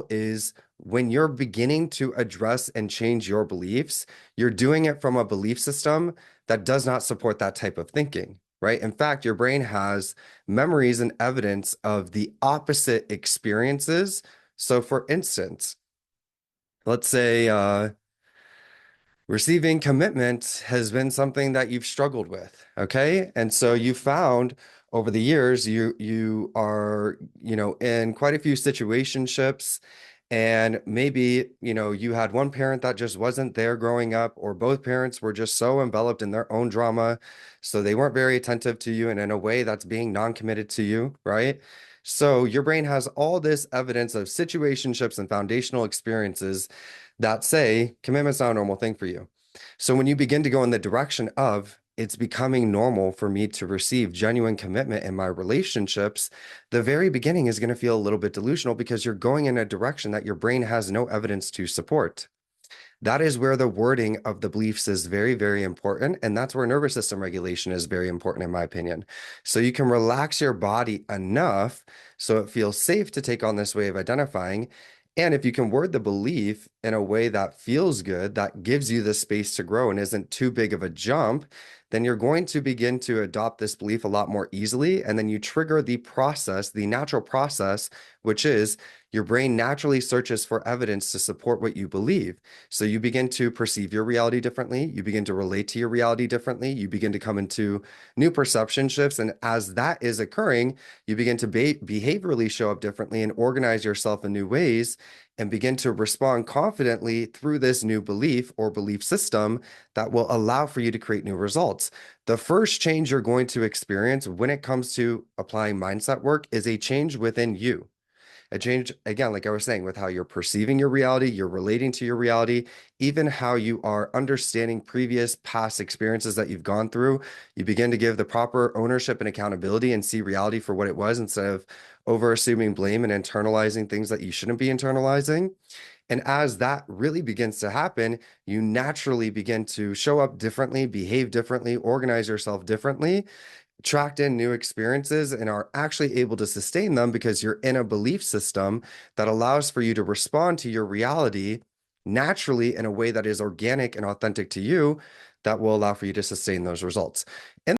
is when you're beginning to address and change your beliefs, you're doing it from a belief system that does not support that type of thinking, right? In fact, your brain has memories and evidence of the opposite experiences. So, for instance, let's say receiving commitment has been something that you've struggled with, okay? And so you found over the years you are, in quite a few situationships, and maybe, you had one parent that just wasn't there growing up, or both parents were just so enveloped in their own drama, so they weren't very attentive to you, and in a way that's being non-committed to you, right? So your brain has all this evidence of situationships and foundational experiences that say commitment's not a normal thing for you. So when you begin to go in the direction of it's becoming normal for me to receive genuine commitment in my relationships, the very beginning is going to feel a little bit delusional because you're going in a direction that your brain has no evidence to support. That is where the wording of the beliefs is very, very important. And that's where nervous system regulation is very important, in my opinion. So you can relax your body enough so it feels safe to take on this way of identifying. And if you can word the belief in a way that feels good, that gives you the space to grow and isn't too big of a jump, then you're going to begin to adopt this belief a lot more easily. And then you trigger the process, the natural process, which is your brain naturally searches for evidence to support what you believe. So you begin to perceive your reality differently. You begin to relate to your reality differently. You begin to come into new perception shifts. And as that is occurring, you begin to behaviorally show up differently and organize yourself in new ways and begin to respond confidently through this new belief or belief system that will allow for you to create new results. The first change you're going to experience when it comes to applying mindset work is a change within you. A change, again, like I was saying, with how you're perceiving your reality, you're relating to your reality, even how you are understanding previous past experiences that you've gone through. You begin to give the proper ownership and accountability and see reality for what it was instead of over assuming blame and internalizing things that you shouldn't be internalizing. And as that really begins to happen, you naturally begin to show up differently, behave differently, organize yourself differently, tracked in new experiences and are actually able to sustain them because you're in a belief system that allows for you to respond to your reality naturally in a way that is organic and authentic to you that will allow for you to sustain those results. And